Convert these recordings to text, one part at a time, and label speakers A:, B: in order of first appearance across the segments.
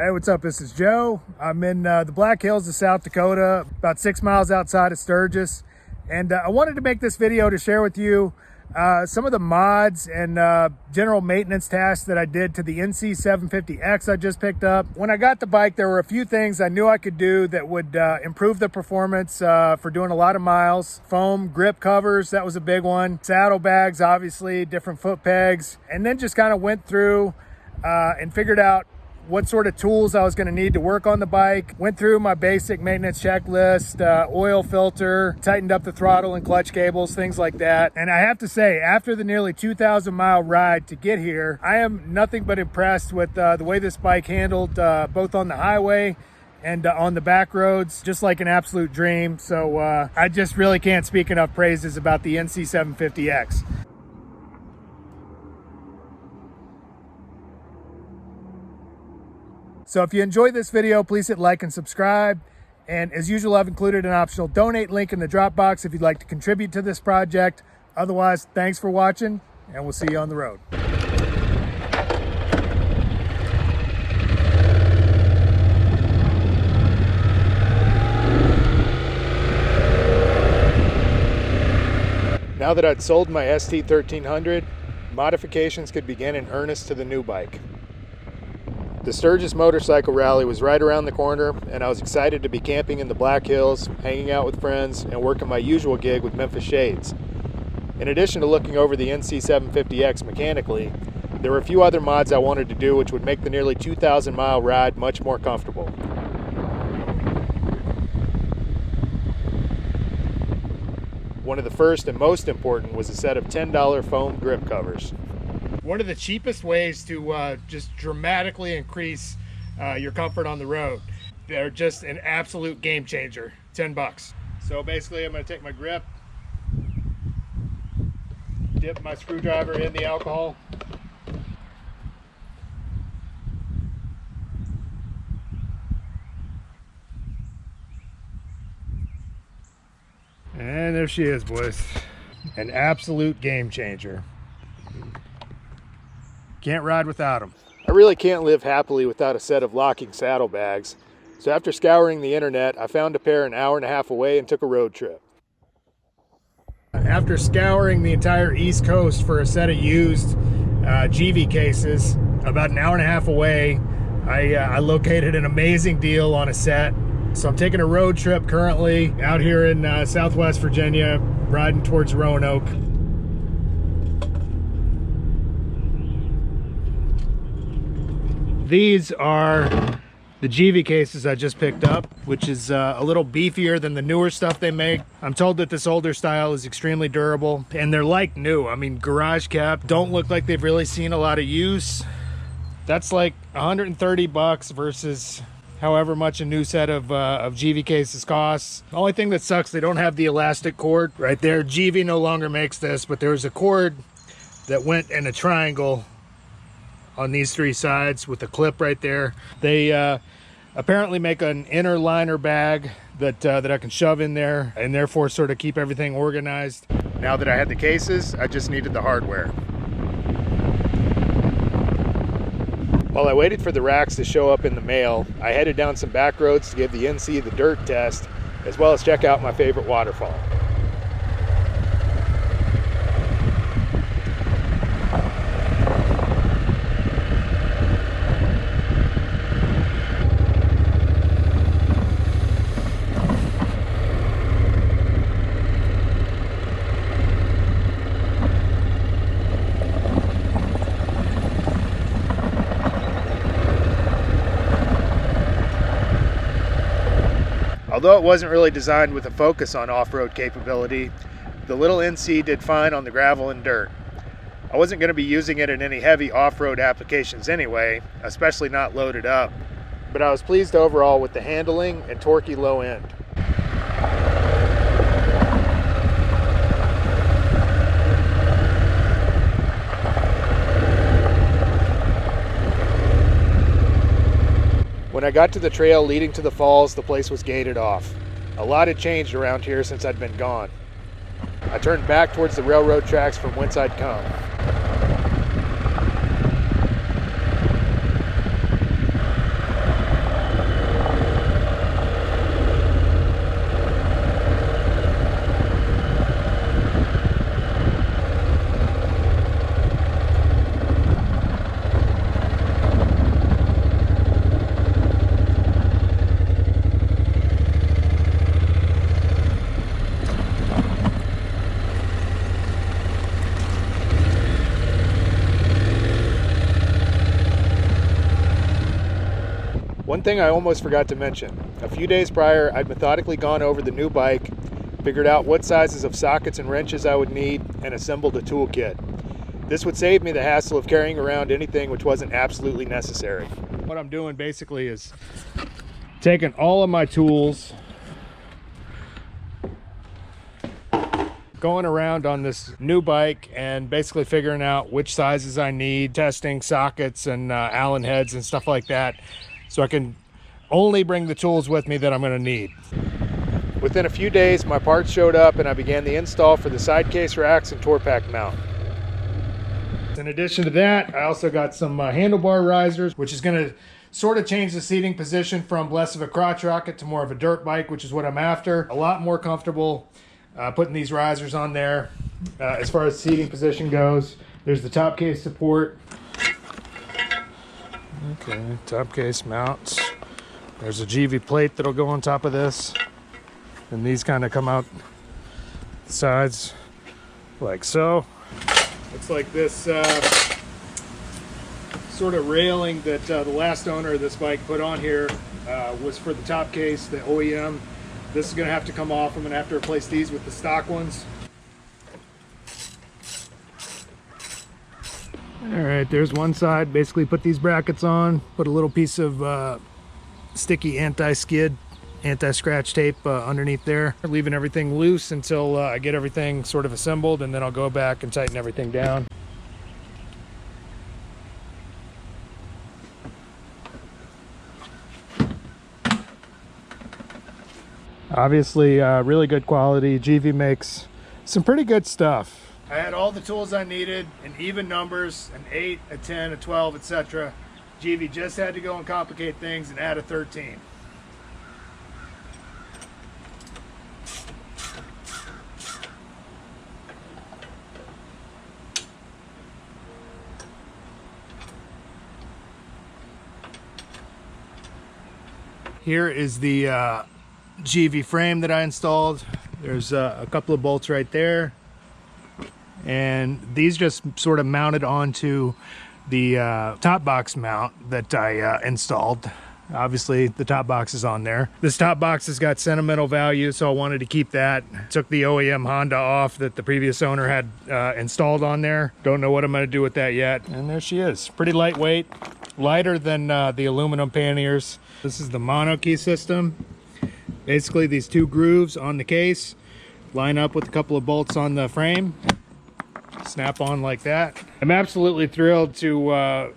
A: Hey, what's up? This is Joe. I'm in the Black Hills of South Dakota, about 6 miles outside of Sturgis. And I wanted to make this video to share with you some of the mods and general maintenance tasks that I did to the NC750X I just picked up. When I got the bike, there were a few things I knew I could do that would improve the performance for doing a lot of miles. Foam grip covers, that was a big one. Saddlebags, obviously, different foot pegs. And then just kind of went through and figured out what sort of tools I was going to need to work on the bike. Went through my basic maintenance checklist, oil filter, tightened up the throttle and clutch cables, things like that. And I have to say, after the nearly 2,000 mile ride to get here, I am nothing but impressed with the way this bike handled both on the highway and on the back roads, just like an absolute dream. So I just really can't speak enough praises about the NC750X. So if you enjoyed this video, please hit like and subscribe. And as usual, I've included an optional donate link in the drop box if you'd like to contribute to this project. Otherwise, thanks for watching, and we'll see you on the road. Now that I'd sold my ST1300, modifications could begin in earnest to the new bike. The Sturgis motorcycle rally was right around the corner, and I was excited to be camping in the Black Hills, hanging out with friends, and working my usual gig with Memphis Shades. In addition to looking over the NC750X mechanically, there were a few other mods I wanted to do which would make the nearly 2,000 mile ride much more comfortable. One of the first and most important was a set of $10 foam grip covers. One of the cheapest ways to just dramatically increase your comfort on the road. They're just an absolute game changer. 10 bucks. So basically I'm going to take my grip, dip my screwdriver in the alcohol, and there she is, boys. An absolute game changer. Can't ride without them. I really can't live happily without a set of locking saddlebags. So after scouring the internet, I found a pair an hour and a half away and took a road trip. After scouring the entire East Coast for a set of used givi cases, about an hour and a half away, I located an amazing deal on a set. So I'm taking a road trip currently out here in Southwest Virginia, riding towards Roanoke. These are the givi cases I just picked up, which is a little beefier than the newer stuff they make. I'm told that this older style is extremely durable, and they're like new. I mean, garage kept, don't look like they've really seen a lot of use. That's like 130 bucks versus however much a new set of givi cases costs. The only thing that sucks, they don't have the elastic cord right there. Givi no longer makes this, but there was a cord that went in a triangle on these three sides with a clip right there. They apparently make an inner liner bag that I can shove in there and therefore sort of keep everything organized. Now that I had the cases, I just needed the hardware. While I waited for the racks to show up in the mail, I headed down some back roads to give the NC the dirt test, as well as check out my favorite waterfall. Although it wasn't really designed with a focus on off-road capability, the little NC did fine on the gravel and dirt. I wasn't going to be using it in any heavy off-road applications anyway, especially not loaded up, but I was pleased overall with the handling and torquey low end. When I got to the trail leading to the falls, the place was gated off. A lot had changed around here since I'd been gone. I turned back towards the railroad tracks from whence I'd come. One thing I almost forgot to mention. A few days prior, I'd methodically gone over the new bike, figured out what sizes of sockets and wrenches I would need, and assembled a toolkit. This would save me the hassle of carrying around anything which wasn't absolutely necessary. What I'm doing basically is taking all of my tools, going around on this new bike and basically figuring out which sizes I need, testing sockets and Allen heads and stuff like that, so I can only bring the tools with me that I'm going to need. Within a few days, my parts showed up and I began the install for the side case racks and tour pack mount. In addition to that, I also got some handlebar risers, which is going to sort of change the seating position from less of a crotch rocket to more of a dirt bike, which is what I'm after. A lot more comfortable putting these risers on there. As far as seating position goes, there's the top case support. Okay, top case mounts. There's a givi plate that'll go on top of this. And these kind of come out the sides like so. Looks like this sort of railing that the last owner of this bike put on here was for the top case, the OEM. This is going to have to come off. I'm going to have to replace these with the stock ones. All right, there's one side. Basically put these brackets on, put a little piece of sticky anti-skid, anti-scratch tape underneath there, leaving everything loose until I get everything sort of assembled, and then I'll go back and tighten everything down. Obviously really good quality. Givi makes some pretty good stuff. I had all the tools I needed in even numbers, an 8, a 10, a 12, etc. Givi just had to go and complicate things and add a 13. Here is the givi frame that I installed. There's a couple of bolts right there, and these just sort of mounted onto the top box mount that I installed. Obviously the top box is on there. This top box has got sentimental value, so I wanted to keep that. Took the OEM Honda off that the previous owner had installed on there. Don't know what I'm going to do with that yet. And there she is. Pretty lightweight, lighter than the aluminum panniers. This is the mono key system. Basically these two grooves on the case line up with a couple of bolts on the frame, snap on like that. I'm absolutely thrilled to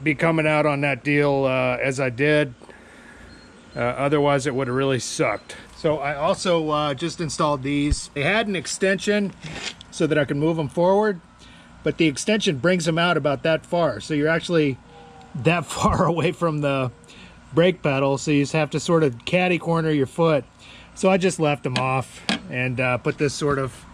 A: be coming out on that deal as I did. Otherwise it would have really sucked. So I also just installed these. They had an extension so that I can move them forward, but the extension brings them out about that far, so you're actually that far away from the brake pedal, so you just have to sort of caddy corner your foot. So I just left them off and put this sort of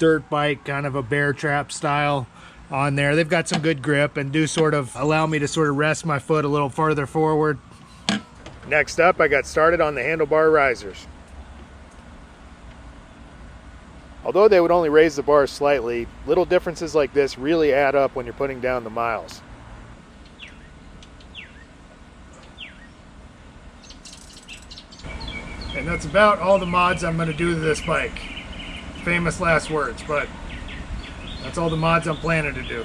A: dirt bike, kind of a bear trap style on there. They've got some good grip and do sort of allow me to sort of rest my foot a little farther forward. Next up, I got started on the handlebar risers. Although they would only raise the bars slightly, little differences like this really add up when you're putting down the miles. And that's about all the mods I'm going to do to this bike. Famous last words, but that's all the mods I'm planning to do.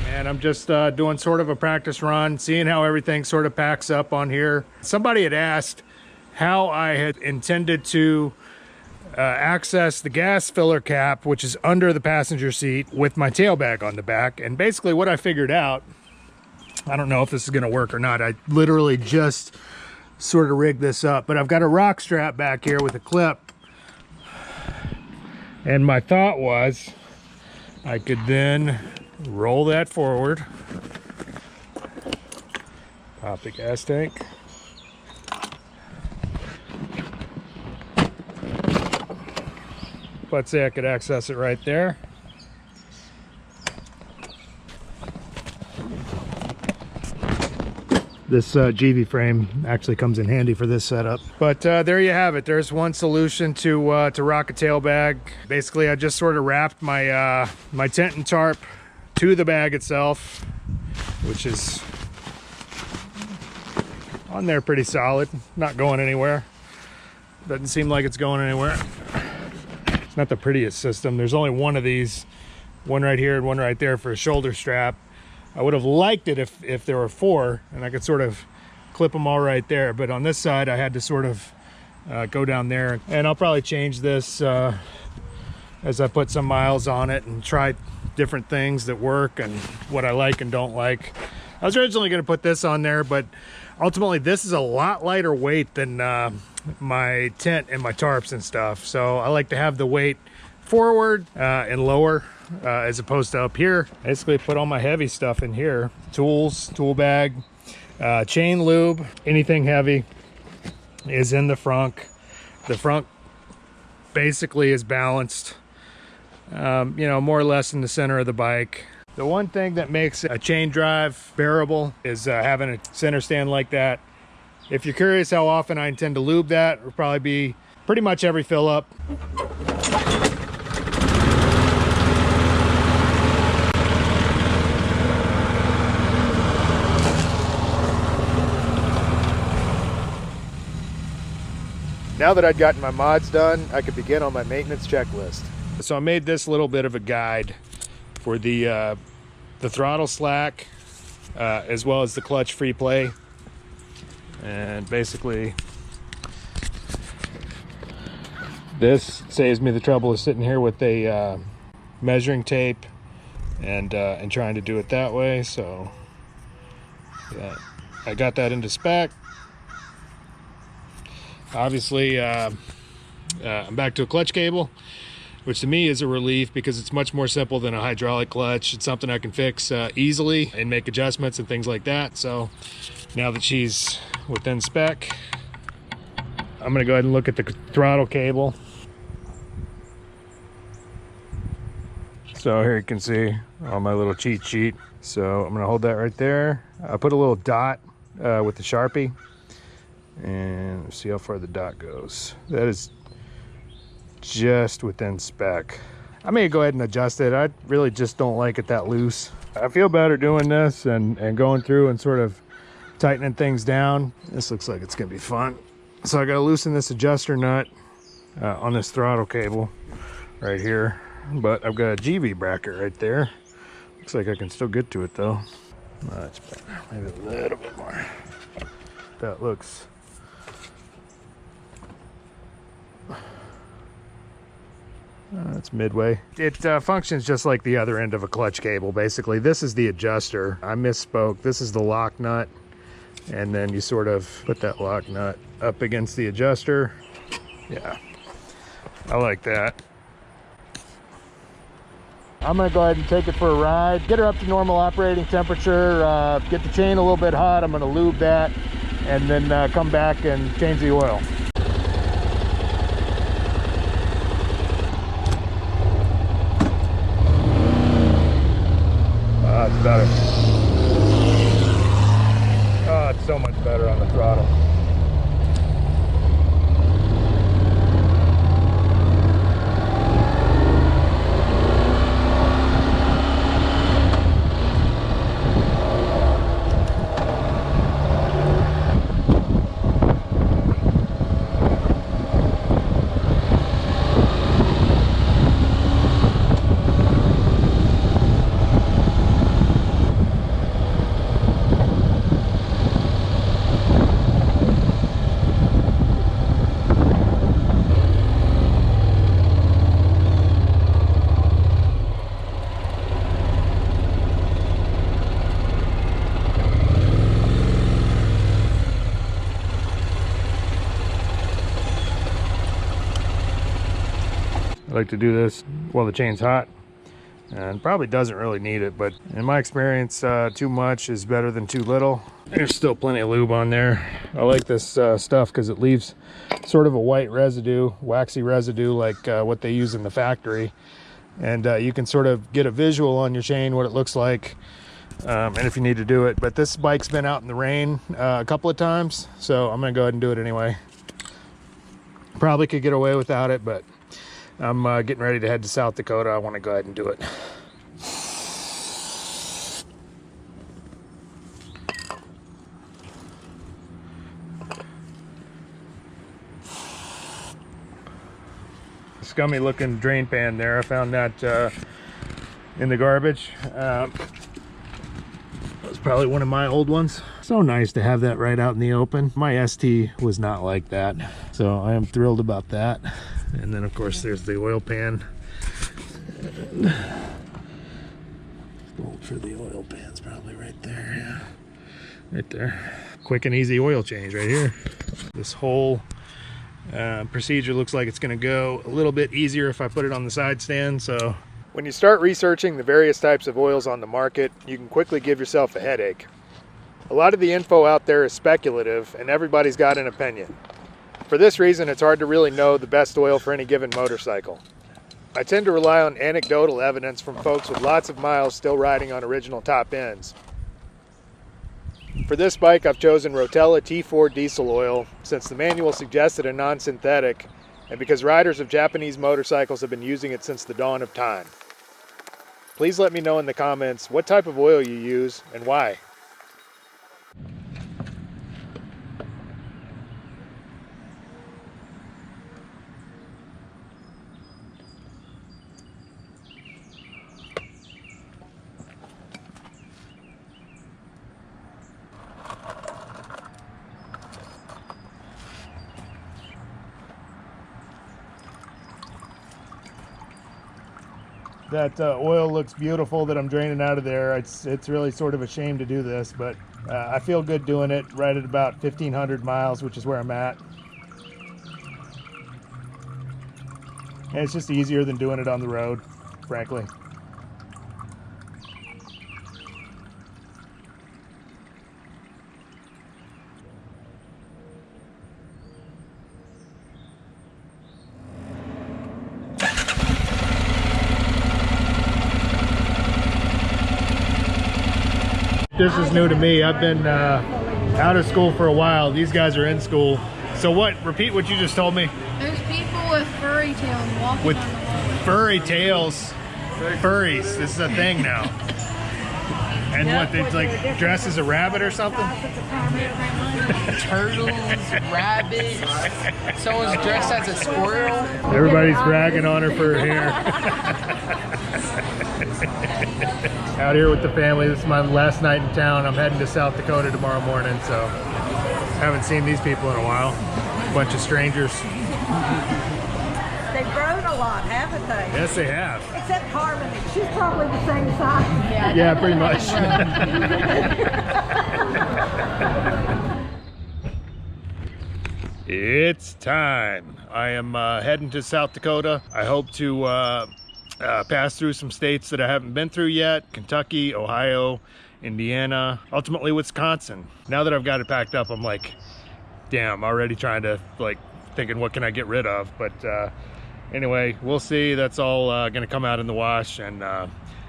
A: And I'm just doing sort of a practice run, seeing how everything sort of packs up on here. Somebody had asked how I had intended to access the gas filler cap, which is under the passenger seat, with my tail bag on the back. And basically what I figured out, I don't know if this is going to work or not. I literally just sort of rigged this up, but I've got a rock strap back here with a clip. And my thought was I could then roll that forward, pop the gas tank, let's say I could access it right there. This givi frame actually comes in handy for this setup. But there you have it. There's one solution to rock a tail bag. Basically, I just sort of wrapped my my tent and tarp to the bag itself, which is on there pretty solid, not going anywhere. Doesn't seem like it's going anywhere. It's not the prettiest system. There's only one of these, one right here and one right there for a shoulder strap. I would have liked it if there were four and I could sort of clip them all right there, but on this side I had to sort of go down there, and I'll probably change this as I put some miles on it and try different things that work and what I like and don't like. I was originally going to put this on there, but ultimately this is a lot lighter weight than my tent and my tarps and stuff, so I like to have the weight forward and lower as opposed to up here. Basically put all my heavy stuff in here: tools, tool bag, chain lube, anything heavy is in the front. The front basically is balanced, you know, more or less in the center of the bike. The one thing that makes a chain drive bearable is having a center stand like that. If you're curious how often I intend to lube that, it'll probably be pretty much every fill up. Now that I'd gotten my mods done, I could begin on my maintenance checklist. So I made this little bit of a guide for the throttle slack, as well as the clutch free play. And basically, this saves me the trouble of sitting here with a measuring tape and trying to do it that way. So yeah, I got that into spec. Obviously, I'm back to a clutch cable, which to me is a relief because it's much more simple than a hydraulic clutch. It's something I can fix easily and make adjustments and things like that. So now that she's within spec, I'm gonna go ahead and look at the throttle cable. So here you can see on my little cheat sheet. So I'm gonna hold that right there. I put a little dot with the Sharpie, and let's see how far the dot goes. That is just within spec. I may go ahead and adjust it. I really just don't like it that loose. I feel better doing this and going through and sort of tightening things down. This looks like it's gonna be fun. So I gotta loosen this adjuster nut on this throttle cable right here, but I've got a givi bracket right there. Looks like I can still get to it though. Much better, maybe a little bit more. That looks it's midway. It functions just like the other end of a clutch cable. Basically, this is the adjuster. I misspoke. This is the lock nut, and then you sort of put that lock nut up against the adjuster. Yeah, I like that. I'm gonna go ahead and take it for a ride, get her up to normal operating temperature, get the chain a little bit hot. I'm gonna lube that, and then come back and change the oil. It's better. Oh, it's so much better on the throttle. I like to do this while the chain's hot, and probably doesn't really need it, but in my experience, too much is better than too little. There's still plenty of lube on there. I like this stuff because it leaves sort of a white residue, waxy residue, like what they use in the factory. And you can sort of get a visual on your chain what it looks like, and if you need to do it. But this bike's been out in the rain a couple of times, so I'm gonna go ahead and do it anyway. Probably could get away without it, but I'm getting ready to head to South Dakota. I want to go ahead and do it. Scummy looking drain pan there. I found that in the garbage. That was probably one of my old ones. So nice to have that right out in the open. My ST was not like that, so I am thrilled about that. And then of course there's the oil pan. Bolt for the oil pan's probably right there. Yeah, right there. Quick and easy oil change right here. This whole procedure looks like it's going to go a little bit easier if I put it on the side stand. So when you start researching the various types of oils on the market, you can quickly give yourself a headache. A lot of the info out there is speculative, and everybody's got an opinion. For this reason, it's hard to really know the best oil for any given motorcycle. I tend to rely on anecdotal evidence from folks with lots of miles still riding on original top ends. For this bike, I've chosen Rotella T4 diesel oil since the manual suggested a non-synthetic, and because riders of Japanese motorcycles have been using it since the dawn of time. Please let me know in the comments what type of oil you use and why. That oil looks beautiful that I'm draining out of there. It's really sort of a shame to do this, but I feel good doing it right at about 1,500 miles, which is where I'm at. And it's just easier than doing it on the road, frankly. This is new to me. I've been out of school for a while. These guys are in school. So what? Repeat what you just told me.
B: There's people with furry tails walking
A: with
B: on the road.
A: Furry tails. Furries. This is a thing now. And what? They like dress as a rabbit or something?
C: Turtles, rabbits. Someone's dressed as a squirrel.
A: Everybody's bragging on her for her hair. Out here with the family. This is my last night in town. I'm heading to South Dakota tomorrow morning, so haven't seen these people in a while. Bunch of strangers.
D: They've grown a lot, haven't they?
A: Yes, they have.
D: Except Harmony. She's probably the same size.
A: Yeah, pretty much. It's time. I am heading to South Dakota. I hope to pass through some states that I haven't been through yet. Kentucky, Ohio, Indiana, ultimately Wisconsin. Now that I've got it packed up, I'm like, damn, already trying to thinking what can I get rid of. But anyway, we'll see. That's all gonna come out in the wash, and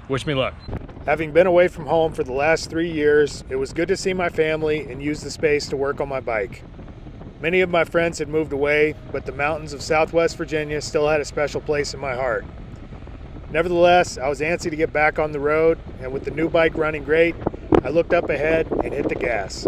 A: wish me luck. Having been away from home for the last 3 years, it was good to see my family and use the space to work on my bike. Many of my friends had moved away, but the mountains of Southwest Virginia still had a special place in my heart. Nevertheless, I was antsy to get back on the road, and with the new bike running great, I looked up ahead and hit the gas.